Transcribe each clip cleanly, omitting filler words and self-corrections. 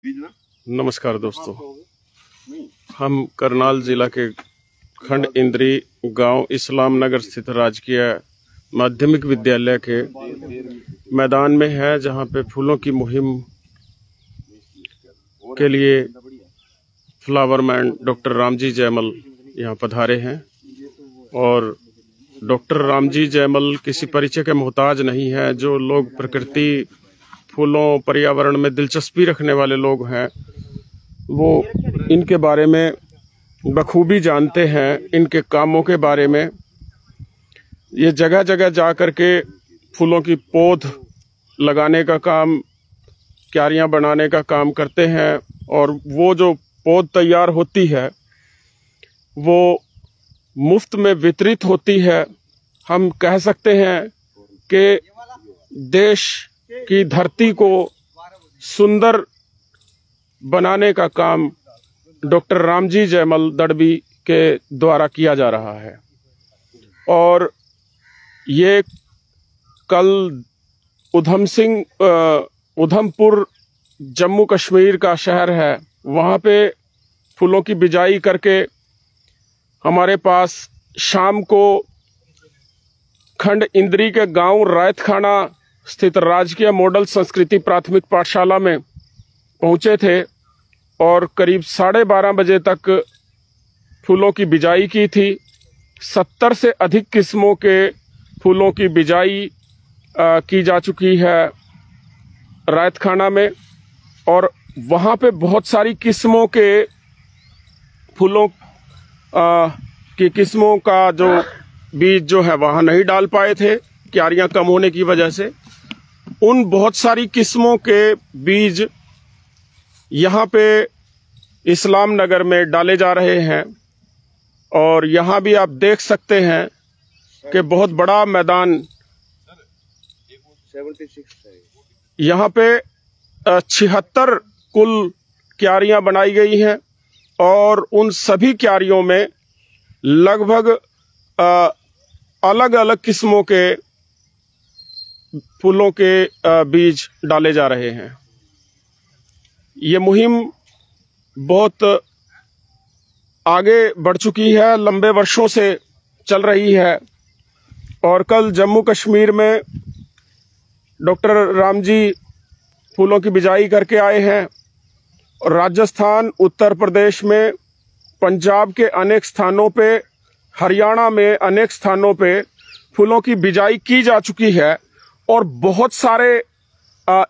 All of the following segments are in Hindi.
नमस्कार दोस्तों, हम करनाल जिला के खंड इंद्री गांव इस्लाम नगर स्थित राजकीय माध्यमिक विद्यालय के मैदान में है, जहां पे फूलों की मुहिम के लिए flower man doctor Ramji Jaimal यहां पधारे हैं। और डॉक्टर रामजी जयमल किसी परिचय के मोहताज नहीं है। जो लोग प्रकृति, फूलों, पर्यावरण में दिलचस्पी रखने वाले लोग हैं, वो इनके बारे में बखूबी जानते हैं, इनके कामों के बारे में। ये जगह जगह जा कर के फूलों की पौध लगाने का काम, क्यारियां बनाने का काम करते हैं। और वो जो पौध तैयार होती है वो मुफ्त में वितरित होती है। हम कह सकते हैं कि देश की धरती को सुंदर बनाने का काम डॉक्टर रामजी जयमल दड़बी के द्वारा किया जा रहा है। और ये कल उधमपुर जम्मू कश्मीर का शहर है, वहाँ पे फूलों की बिजाई करके हमारे पास शाम को खंड इंद्री के गांव रायतखाना स्थित राजकीय मॉडल संस्कृति प्राथमिक पाठशाला में पहुंचे थे और करीब 12:30 बजे तक फूलों की बिजाई की थी। 70 से अधिक किस्मों के फूलों की बिजाई की जा चुकी है रायतखाना में। और वहाँ पे बहुत सारी किस्मों के फूलों की किस्मों का जो बीज जो है वहाँ नहीं डाल पाए थे, क्यारियाँ कम होने की वजह से। उन बहुत सारी किस्मों के बीज यहाँ पे इस्लाम नगर में डाले जा रहे हैं। और यहाँ भी आप देख सकते हैं कि बहुत बड़ा मैदान, यहाँ पे 76 कुल क्यारियां बनाई गई हैं। और उन सभी क्यारियों में लगभग अलग अलग किस्मों के फूलों के बीज डाले जा रहे हैं। ये मुहिम बहुत आगे बढ़ चुकी है, लंबे वर्षों से चल रही है। और कल जम्मू कश्मीर में डॉक्टर रामजी फूलों की बिजाई करके आए हैं। और राजस्थान, उत्तर प्रदेश में, पंजाब के अनेक स्थानों पे, हरियाणा में अनेक स्थानों पे फूलों की बिजाई की जा चुकी है। और बहुत सारे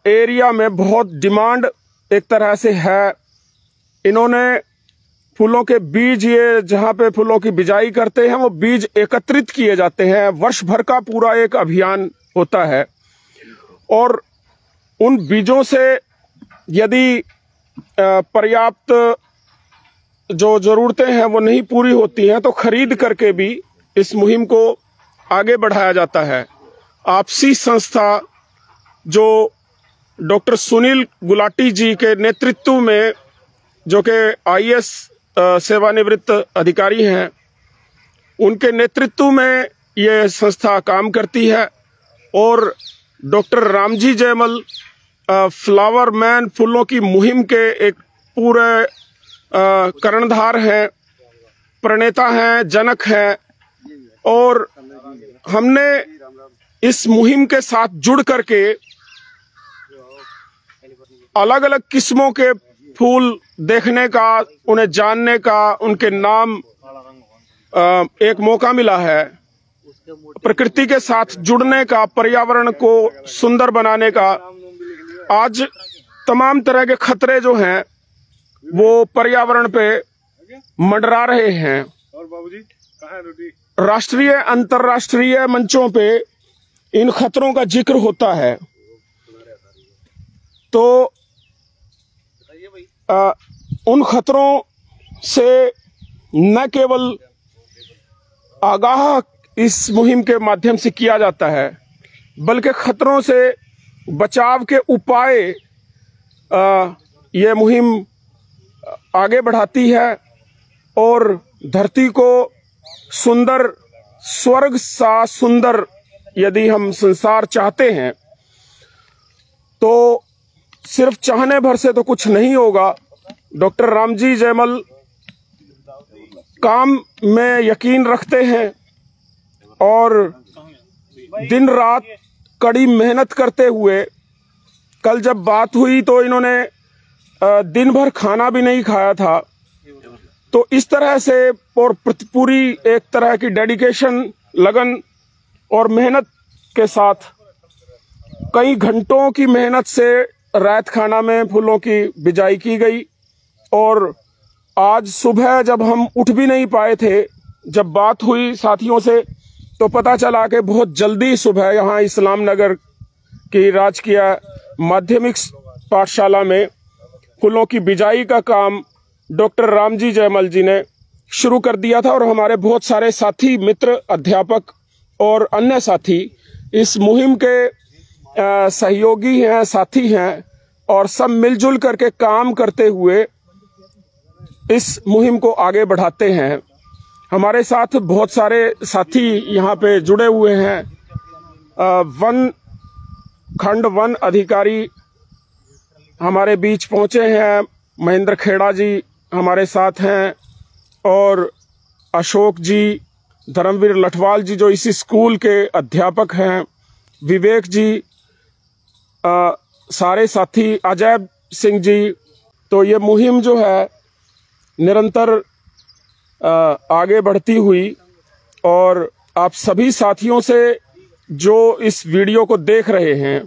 एरिया में बहुत डिमांड एक तरह से है। इन्होंने फूलों के बीज, ये जहाँ पे फूलों की बिजाई करते हैं वो बीज एकत्रित किए जाते हैं। वर्ष भर का पूरा एक अभियान होता है। और उन बीजों से यदि पर्याप्त जो जरूरतें हैं वो नहीं पूरी होती हैं तो खरीद करके भी इस मुहिम को आगे बढ़ाया जाता है। आपसी संस्था जो डॉक्टर सुनील गुलाटी जी के नेतृत्व में, जो कि IAS सेवानिवृत्त अधिकारी हैं, उनके नेतृत्व में ये संस्था काम करती है। और doctor Ramji Jaimal flower man फूलों की मुहिम के एक पूरे कर्णधार हैं, प्रणेता हैं, जनक हैं। और हमने इस मुहिम के साथ जुड़ करके अलग अलग किस्मों के फूल देखने का, उन्हें जानने का, उनके नाम एक मौका मिला है। प्रकृति के साथ जुड़ने का, पर्यावरण को सुंदर बनाने का। आज तमाम तरह के खतरे जो हैं वो पर्यावरण पे मंडरा रहे हैं। राष्ट्रीय, अंतर्राष्ट्रीय मंचों पे इन खतरों का जिक्र होता है। तो उन खतरों से न केवल आगाह इस मुहिम के माध्यम से किया जाता है, बल्कि खतरों से बचाव के उपाय ये मुहिम आगे बढ़ाती है। और धरती को सुंदर, स्वर्ग सा सुंदर यदि हम संसार चाहते हैं तो सिर्फ चाहने भर से तो कुछ नहीं होगा। डॉक्टर रामजी जयमल काम में यकीन रखते हैं और दिन रात कड़ी मेहनत करते हुए, कल जब बात हुई तो इन्होंने दिन भर खाना भी नहीं खाया था। तो इस तरह से और पूरी एक तरह की डेडिकेशन, लगन और मेहनत के साथ कई घंटों की मेहनत से रात खाना में फूलों की बिजाई की गई। और आज सुबह जब हम उठ भी नहीं पाए थे, जब बात हुई साथियों से, तो पता चला कि बहुत जल्दी सुबह यहाँ इस्लाम नगर की राजकीय माध्यमिक पाठशाला में फूलों की बिजाई का काम डॉक्टर रामजी जयमल जी ने शुरू कर दिया था। और हमारे बहुत सारे साथी, मित्र, अध्यापक और अन्य साथी इस मुहिम के सहयोगी हैं, साथी हैं, और सब मिलजुल करके काम करते हुए इस मुहिम को आगे बढ़ाते हैं। हमारे साथ बहुत सारे साथी यहाँ पे जुड़े हुए हैं। खंड वन अधिकारी हमारे बीच पहुंचे हैं, महेंद्र खेड़ा जी हमारे साथ हैं, और अशोक जी, धर्मवीर लठवाल जी जो इसी स्कूल के अध्यापक हैं, विवेक जी, सारे साथी, अजय सिंह जी। तो ये मुहिम जो है निरंतर आगे बढ़ती हुई, और आप सभी साथियों से जो इस वीडियो को देख रहे हैं,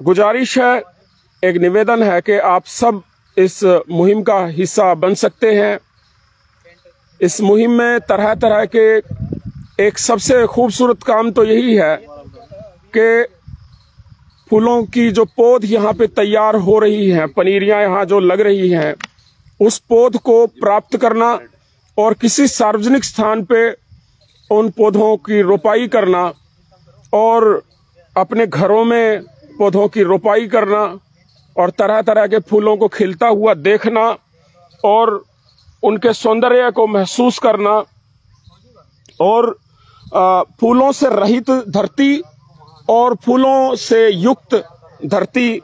गुजारिश है, एक निवेदन है कि आप सब इस मुहिम का हिस्सा बन सकते हैं। इस मुहिम में तरह तरह के, एक सबसे खूबसूरत काम तो यही है कि फूलों की जो पौध यहाँ पे तैयार हो रही हैं, पनीरियाँ यहाँ जो लग रही हैं, उस पौध को प्राप्त करना और किसी सार्वजनिक स्थान पे उन पौधों की रोपाई करना, और अपने घरों में पौधों की रोपाई करना, और तरह तरह के फूलों को खिलता हुआ देखना और उनके सौंदर्य को महसूस करना, और फूलों से रहित धरती और फूलों से युक्त धरती,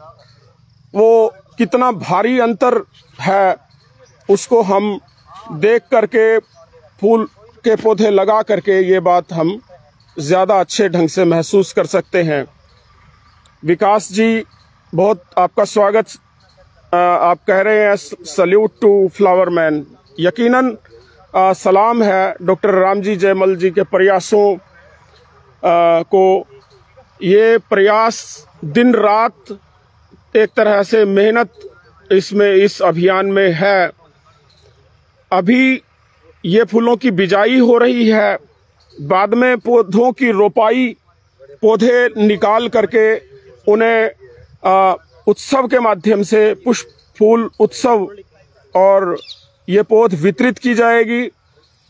वो कितना भारी अंतर है उसको हम देख करके, फूल के पौधे लगा करके ये बात हम ज़्यादा अच्छे ढंग से महसूस कर सकते हैं। विकास जी, बहुत आपका स्वागत। आप कह रहे हैं सल्यूट टू फ्लावर मैन। यकीनन सलाम है डॉक्टर रामजी जयमल जी के प्रयासों को। ये प्रयास दिन रात एक तरह से मेहनत इसमें, इस अभियान में है। अभी ये फूलों की बिजाई हो रही है, बाद में पौधों की रोपाई, पौधे निकाल करके उन्हें उत्सव के माध्यम से, पुष्प फूल उत्सव, और ये पौध वितरित की जाएगी।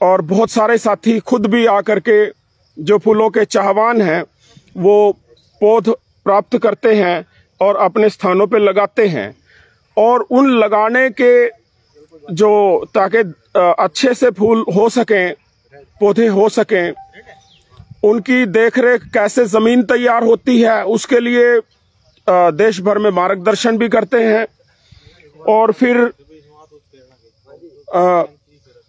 और बहुत सारे साथी खुद भी आकर के, जो फूलों के चाहवान हैं, वो पौध प्राप्त करते हैं और अपने स्थानों पे लगाते हैं। और उन लगाने के जो, ताकि अच्छे से फूल हो सकें, पौधे हो सकें, उनकी देखरेख कैसे ज़मीन तैयार होती है, उसके लिए देश भर में मार्गदर्शन भी करते हैं। और फिर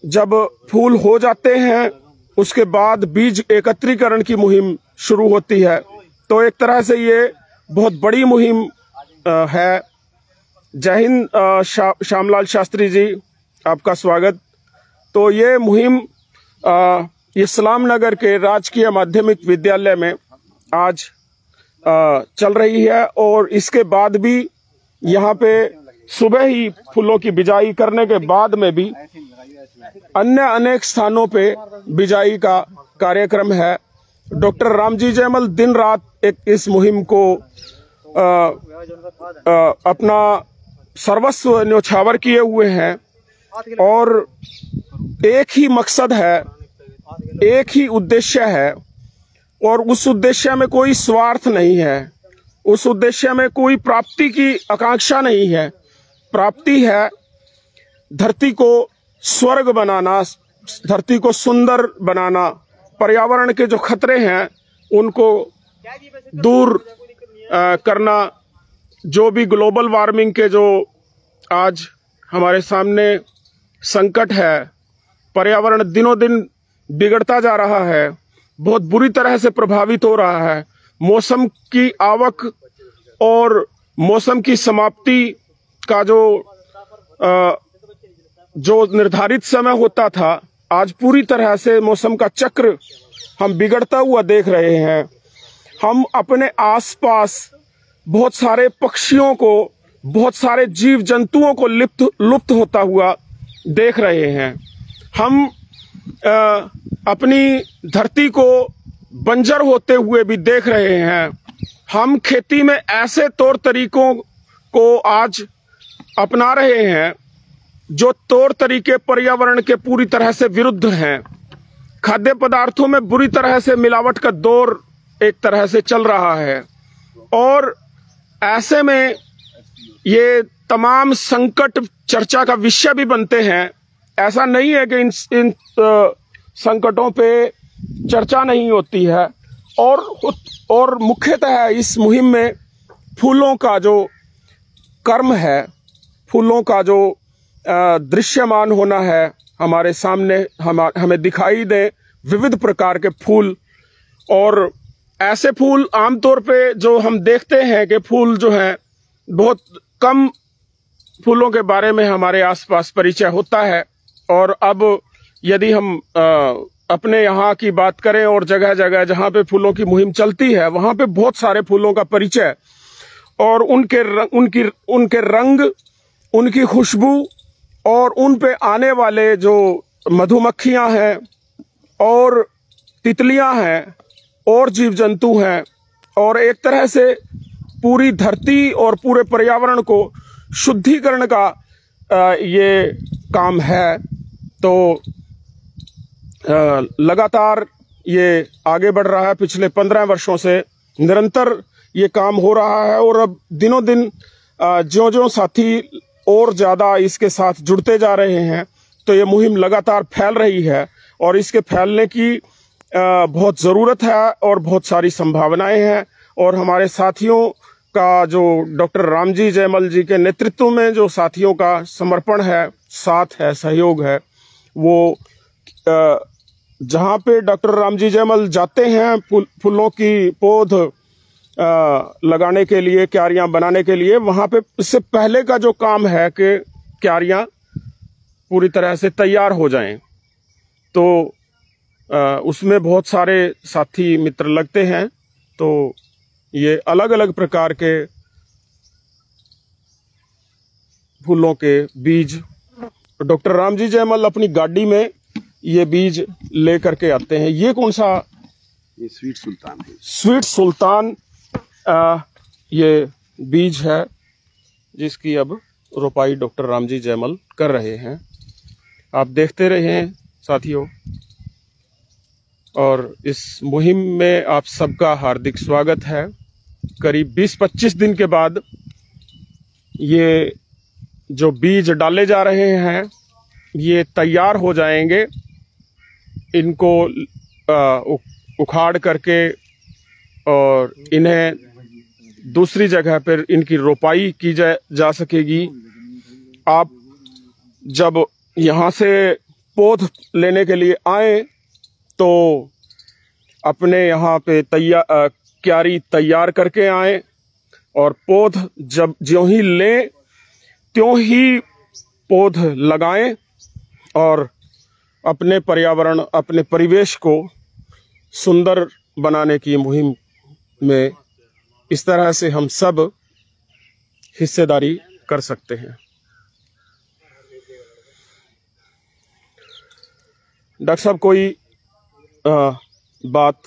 जब फूल हो जाते हैं, उसके बाद बीज एकत्रीकरण की मुहिम शुरू होती है। तो एक तरह से ये बहुत बड़ी मुहिम है। जय हिंद। श्यामलाल शास्त्री जी, आपका स्वागत। तो ये मुहिम इस्लाम नगर के राजकीय माध्यमिक विद्यालय में आज चल रही है, और इसके बाद भी यहाँ पे सुबह ही फूलों की बिजाई करने के बाद में भी अन्य अनेक स्थानों पे बिजाई का कार्यक्रम है। डॉक्टर रामजी जयमल दिन रात इस मुहिम को अपना सर्वस्व न्योछावर किए हुए हैं, और एक ही मकसद है, एक ही उद्देश्य है, और उस उद्देश्य में कोई स्वार्थ नहीं है, उस उद्देश्य में कोई प्राप्ति की आकांक्षा नहीं है। प्राप्ति है धरती को स्वर्ग बनाना, धरती को सुंदर बनाना, पर्यावरण के जो खतरे हैं उनको दूर करना, जो भी ग्लोबल वार्मिंग के जो आज हमारे सामने संकट है, पर्यावरण दिनों दिन बिगड़ता जा रहा है, बहुत बुरी तरह से प्रभावित हो रहा है। मौसम की आवक और मौसम की समाप्ति का जो निर्धारित समय होता था, आज पूरी तरह से मौसम का चक्र हम बिगड़ता हुआ देख रहे हैं। हम अपने आसपास बहुत सारे पक्षियों को, बहुत सारे जीव जंतुओं को लुप्त होता हुआ देख रहे हैं। हम अपनी धरती को बंजर होते हुए भी देख रहे हैं। हम खेती में ऐसे तौर तरीकों को आज अपना रहे हैं जो तौर तरीके पर्यावरण के पूरी तरह से विरुद्ध हैं। खाद्य पदार्थों में बुरी तरह से मिलावट का दौर एक तरह से चल रहा है और ऐसे में ये तमाम संकट चर्चा का विषय भी बनते हैं। ऐसा नहीं है कि इन संकटों पे चर्चा नहीं होती है और मुख्यतः इस मुहिम में फूलों का जो कर्म है, फूलों का जो दृश्यमान होना है हमारे सामने, हमें दिखाई दे विविध प्रकार के फूल। और ऐसे फूल आमतौर पे जो हम देखते हैं कि फूल जो हैं, बहुत कम फूलों के बारे में हमारे आसपास परिचय होता है। और अब यदि हम अपने यहाँ की बात करें और जगह जगह जहाँ पे फूलों की मुहिम चलती है, वहाँ पे बहुत सारे फूलों का परिचय और उनके रंग, उनकी खुशबू और उन पे आने वाले जो मधुमक्खियां हैं और तितलियां हैं और जीव जंतु हैं, और एक तरह से पूरी धरती और पूरे पर्यावरण को शुद्धिकरण का ये काम है। तो लगातार ये आगे बढ़ रहा है। पिछले 15 वर्षों से निरंतर ये काम हो रहा है और अब दिनों दिन ज्यों-ज्यों साथी और ज्यादा इसके साथ जुड़ते जा रहे हैं, तो ये मुहिम लगातार फैल रही है और इसके फैलने की बहुत ज़रूरत है और बहुत सारी संभावनाएं हैं। और हमारे साथियों का जो डॉक्टर रामजी जयमल जी के नेतृत्व में जो साथियों का समर्पण है, साथ है, सहयोग है, वो जहाँ पे डॉक्टर रामजी जयमल जाते हैं फूलों की पौध लगाने के लिए, क्यारियां बनाने के लिए, वहां पे इससे पहले का जो काम है कि क्यारियां पूरी तरह से तैयार हो जाएं, तो उसमें बहुत सारे साथी मित्र लगते हैं। तो ये अलग अलग प्रकार के फूलों के बीज डॉक्टर रामजी जयमल अपनी गाड़ी में ये बीज लेकर के आते हैं। ये कौन सा? ये स्वीट सुल्तान है। स्वीट सुल्तान ये बीज है जिसकी अब रोपाई डॉक्टर रामजी जयमल कर रहे हैं। आप देखते रहे साथियों, और इस मुहिम में आप सबका हार्दिक स्वागत है। करीब 20-25 दिन के बाद ये जो बीज डाले जा रहे हैं ये तैयार हो जाएंगे। इनको उखाड़ करके और इन्हें दूसरी जगह पर इनकी रोपाई की जा सकेगी। आप जब यहाँ से पौध लेने के लिए आए तो अपने यहाँ पे क्यारी तैयार करके आए और पौध जब ज्यों ही लें त्यों ही पौध लगाएं और अपने पर्यावरण, अपने परिवेश को सुंदर बनाने की मुहिम में इस तरह से हम सब हिस्सेदारी कर सकते हैं। डॉक्टर साहब, कोई बात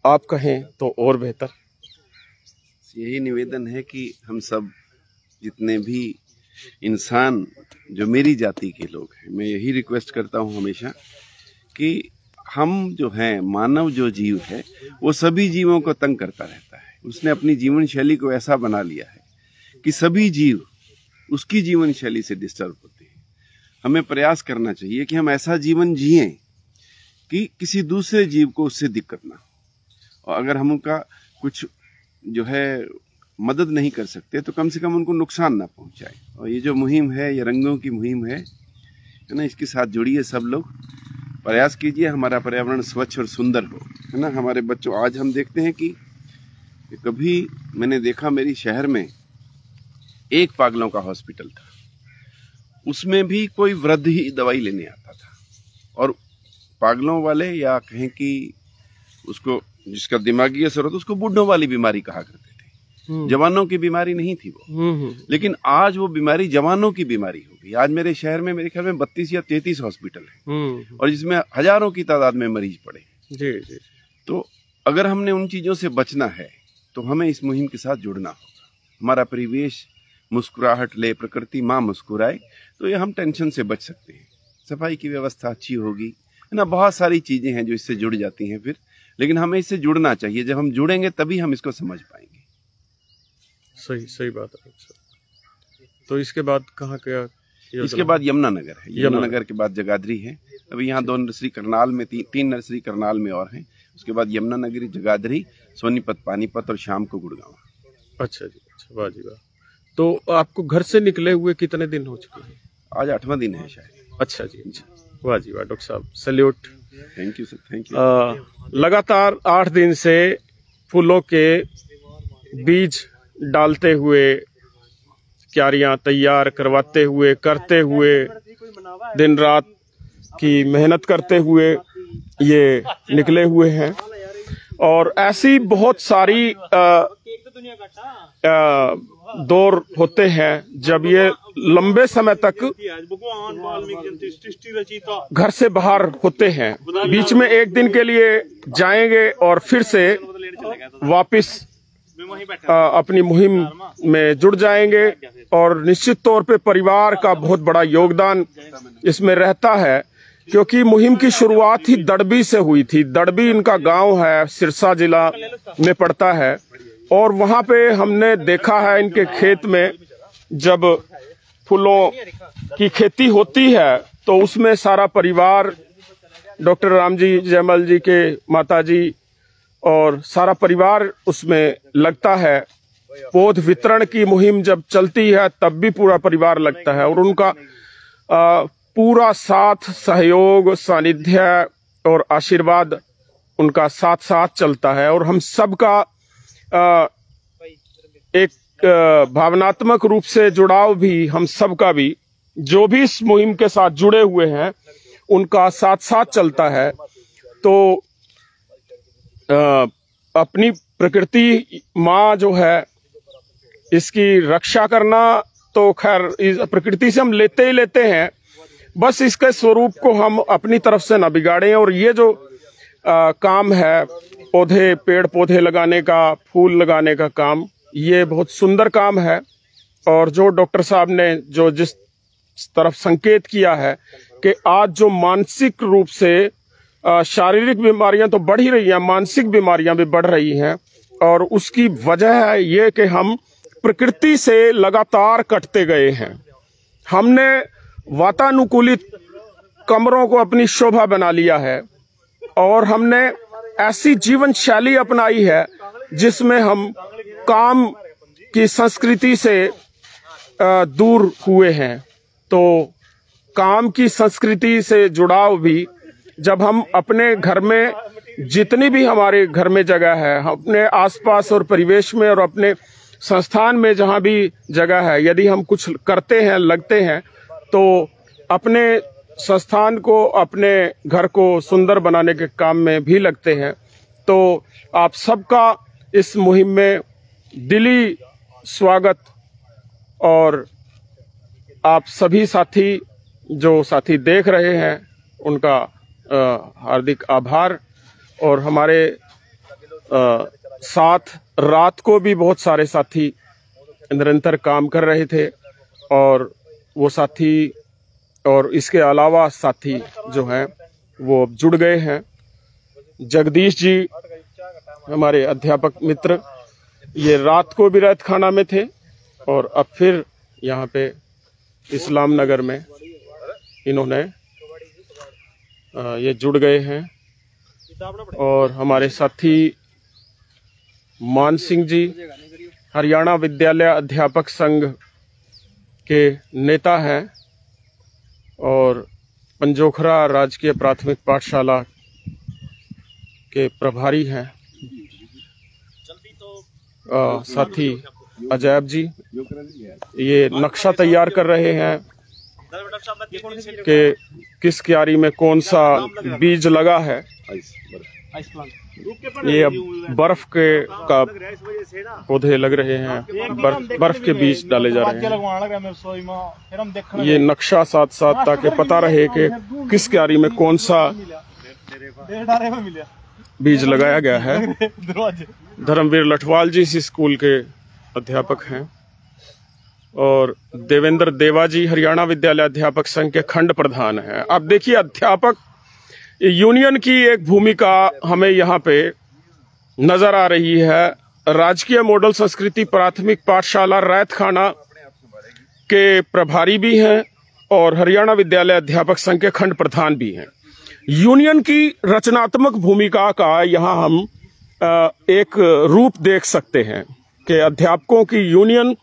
आप कहें तो और बेहतर। यही निवेदन है कि हम सब जितने भी इंसान जो मेरी जाति के लोग हैं, मैं यही रिक्वेस्ट करता हूं हमेशा कि हम जो हैं, मानव जो जीव है वो सभी जीवों को तंग करता रहता है। उसने अपनी जीवन शैली को ऐसा बना लिया है कि सभी जीव उसकी जीवन शैली से डिस्टर्ब होते हैं। हमें प्रयास करना चाहिए कि हम ऐसा जीवन जिएं कि किसी दूसरे जीव को उससे दिक्कत ना हो। और अगर हम उनका कुछ जो है मदद नहीं कर सकते तो कम से कम उनको नुकसान ना पहुंचाए। और ये जो मुहिम है, ये रंगों की मुहिम है ना, इसके साथ जुड़िए सब लोग, प्रयास कीजिए हमारा पर्यावरण स्वच्छ और सुंदर हो, है ना। हमारे बच्चों, आज हम देखते हैं कि कभी मैंने देखा मेरी शहर में एक पागलों का हॉस्पिटल था, उसमें भी कोई वृद्ध ही दवाई लेने आता था, और पागलों वाले या कहें कि उसको जिसका दिमागी असर होता उसको बूढ़ों वाली बीमारी कहा करते थे। जवानों की बीमारी नहीं थी वो, लेकिन आज वो बीमारी जवानों की बीमारी हो गई। आज मेरे शहर में मेरे ख्याल में 32 या 33 हॉस्पिटल है, और जिसमें हजारों की तादाद में मरीज पड़े। जी। तो अगर हमने उन चीजों से बचना है तो हमें इस मुहिम के साथ जुड़ना होगा। हमारा परिवेश मुस्कुराहट ले, प्रकृति माँ मुस्कुराए, तो ये हम टेंशन से बच सकते हैं। सफाई की व्यवस्था अच्छी होगी, है ना, बहुत सारी चीजें हैं जो इससे जुड़ जाती हैं फिर, लेकिन हमें इससे जुड़ना चाहिए। जब हम जुड़ेंगे तभी हम इसको समझ पाएंगे। सही बात है। तो इसके बाद कहाँ क्या? इसके बाद यमुनानगर है, यमुनानगर के बाद जगाधरी है। अभी यहाँ 2 नर्सरी करनाल में, 3 नर्सरी करनाल में और हैं। उसके बाद यमुनानगरी, जगाधरी, सोनीपत, पानीपत और शाम को गुड़गांव। अच्छा जी, अच्छा, वाह जी वाह। तो आपको घर से निकले हुए कितने दिन हो चुके हैं? आज 8वां दिन है शायद। अच्छा जी, अच्छा, वाह जी वाह। डॉक्टर साहब salute. Thank you sir, thank you. लगातार 8 दिन से फूलों के बीज डालते हुए, क्यारियां तैयार करवाते हुए, करते हुए, दिन रात की मेहनत करते हुए ये निकले हुए हैं। और ऐसी बहुत सारी दौर होते हैं जब ये लंबे समय तक घर से बाहर होते हैं। बीच में एक दिन के लिए जाएंगे और फिर से वापस अपनी मुहिम में जुड़ जाएंगे। और निश्चित तौर पे परिवार का बहुत बड़ा योगदान इसमें रहता है, क्योंकि मुहिम की शुरुआत ही दड़बी से हुई थी। दड़बी इनका गांव है, सिरसा जिला में पड़ता है। और वहां पे हमने देखा है इनके खेत में जब फूलों की खेती होती है तो उसमें सारा परिवार, डॉक्टर रामजी जयमल जी के माताजी और सारा परिवार उसमें लगता है। पौध वितरण की मुहिम जब चलती है तब भी पूरा परिवार लगता है, और उनका पूरा साथ, सहयोग, सानिध्य और आशीर्वाद उनका साथ साथ चलता है। और हम सबका एक भावनात्मक रूप से जुड़ाव भी, हम सबका भी, जो भी इस मुहिम के साथ जुड़े हुए हैं उनका साथ साथ चलता है। तो अपनी प्रकृति माँ जो है, इसकी रक्षा करना तो खैर इस प्रकृति से हम लेते ही लेते हैं, बस इसके स्वरूप को हम अपनी तरफ से ना बिगाड़ें। और ये जो काम है, पौधे, पेड़ पौधे लगाने का, फूल लगाने का काम, ये बहुत सुंदर काम है। और जो डॉक्टर साहब ने जो जिस तरफ संकेत किया है कि आज जो मानसिक रूप से शारीरिक बीमारियां तो बढ़ ही रही हैं, मानसिक बीमारियां भी बढ़ रही हैं, और उसकी वजह है ये कि हम प्रकृति से लगातार कटते गए हैं। हमने वातानुकूलित कमरों को अपनी शोभा बना लिया है, और हमने ऐसी जीवन शैली अपनाई है जिसमें हम काम की संस्कृति से दूर हुए हैं। तो काम की संस्कृति से जुड़ाव भी, जब हम अपने घर में, जितनी भी हमारे घर में जगह है, अपने आसपास और परिवेश में और अपने संस्थान में जहां भी जगह है, यदि हम कुछ करते हैं, लगते हैं, तो अपने संस्थान को, अपने घर को सुंदर बनाने के काम में भी लगते हैं। तो आप सबका इस मुहिम में दिली स्वागत, और आप सभी साथी जो साथी देख रहे हैं उनका हार्दिक आभार। और हमारे साथ रात को भी बहुत सारे साथी निरंतर काम कर रहे थे, और वो साथी और इसके अलावा साथी जो हैं वो जुड़ गए हैं। जगदीश जी हमारे अध्यापक मित्र, ये रात को भी रात खाना में थे, और अब फिर यहाँ पे इस्लाम नगर में इन्होंने ये जुड़ गए हैं। और हमारे साथी मान सिंह जी, हरियाणा विद्यालय अध्यापक संघ के नेता हैं और पंजोखरा राजकीय प्राथमिक पाठशाला के प्रभारी हैं। साथी अजैब जी ये नक्शा तैयार कर रहे हैं कि किस क्यारी में कौन सा बीज लगा है। ये अब बर्फ के का पौधे लग रहे हैं, बर्फ के बीज डाले जा रहे हैं। ये नक्शा साथ साथ ताकि पता रहे कि किस क्यारी में कौन सा बीज लगाया गया है। धर्मवीर लठवाल जी इस स्कूल के अध्यापक हैं और देवेंद्र देवा जी हरियाणा विद्यालय अध्यापक संघ के खंड प्रधान हैं। अब देखिए अध्यापक यूनियन की एक भूमिका हमें यहाँ पे नजर आ रही है। राजकीय मॉडल संस्कृति प्राथमिक पाठशाला रैतखाना के प्रभारी भी हैं और हरियाणा विद्यालय अध्यापक संघ के खंड प्रधान भी हैं। यूनियन की रचनात्मक भूमिका का यहाँ हम एक रूप देख सकते हैं कि अध्यापकों की यूनियन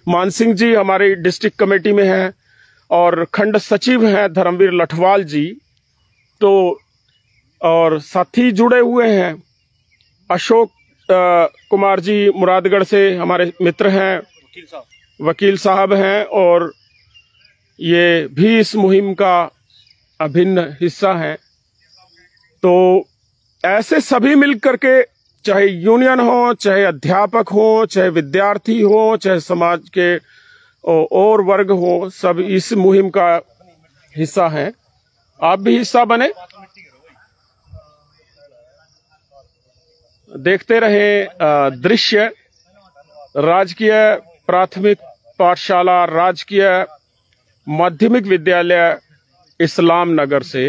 मान सिंह जी हमारी डिस्ट्रिक्ट कमेटी में है और खंड सचिव हैं धर्मवीर लठवाल जी, तो और साथी जुड़े हुए हैं अशोक कुमार जी मुरादगढ़ से हमारे मित्र हैं, वकील साहब हैं और ये भी इस मुहिम का अभिन्न हिस्सा हैं। तो ऐसे सभी मिलकर के चाहे यूनियन हो, चाहे अध्यापक हो, चाहे विद्यार्थी हो, चाहे समाज के और वर्ग हो, सब इस मुहिम का हिस्सा हैं। आप भी हिस्सा बने, देखते रहे दृश्य राजकीय प्राथमिक पाठशाला राजकीय माध्यमिक विद्यालय इस्लाम नगर से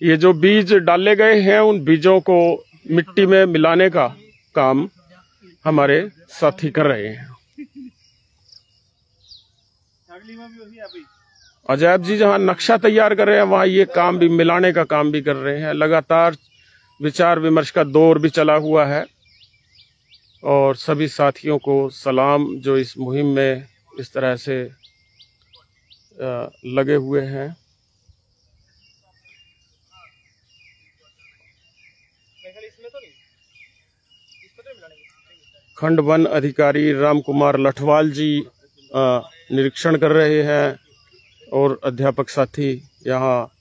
ये जो बीज डाले गए हैं उन बीजों को मिट्टी में मिलाने का काम हमारे साथी कर रहे हैं। अजैब जी जहां नक्शा तैयार कर रहे हैं वहां ये काम भी मिलाने का काम भी कर रहे हैं। लगातार विचार विमर्श का दौर भी चला हुआ है और सभी साथियों को सलाम जो इस मुहिम में इस तरह से लगे हुए हैं। खंड वन अधिकारी राम कुमार लठवाल जी निरीक्षण कर रहे हैं और अध्यापक साथी यहाँ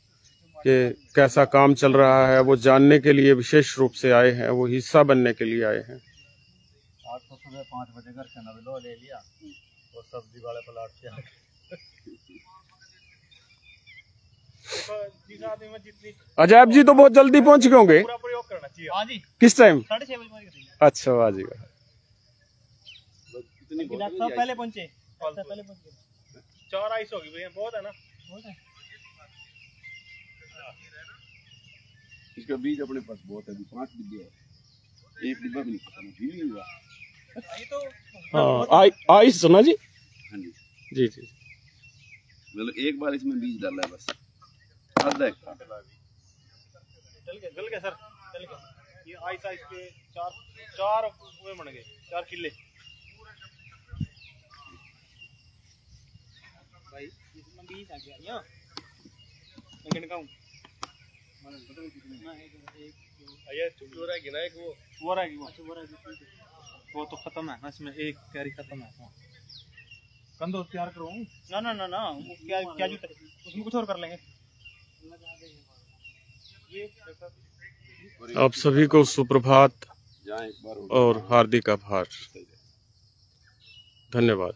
के कैसा काम चल रहा है वो जानने के लिए विशेष रूप से आए हैं, वो हिस्सा बनने के लिए आए हैं। आज तो सुबह 5 बजे घर से नवेलो ले लिया और सब्जी वाले प्लाट से अजैब जी तो बहुत जल्दी पहुंच गए होंगे। पूरा प्रयोग करना चाहिए। किस टाइम? 6:30 बजे। अच्छा वाह जी पहले पहुंचे, पहले पहुंचे। 4 आइस होगी भैया, बहुत है ना, बहुत है। इसका बीज अपने पास बहुत है, 5 डिब्बे है, एक डिब्बा भी नहीं खत्म भी हुआ। ये तो हाँ आइस सुना जी। हाँ जी जी जी, मतलब एक बार इसमें बीज डाला है बस, आधा एक गल गया सर, चल गया। ये आइस आइस के 4 हुए बन गए, 4 किले भाई। इसमें बीज आ गया यहाँ, मैं गिनकाऊं रहेगी ना, एक वो रहेगी, वो तो खत्म है ना, इसमें एक कैरी खत्म है। कंदो तैयार करो ना ना ना ना, वो क्या क्या जो उसमें कुछ और कर लेंगे। आप सभी को सुप्रभात और हार्दिक आभार, धन्यवाद।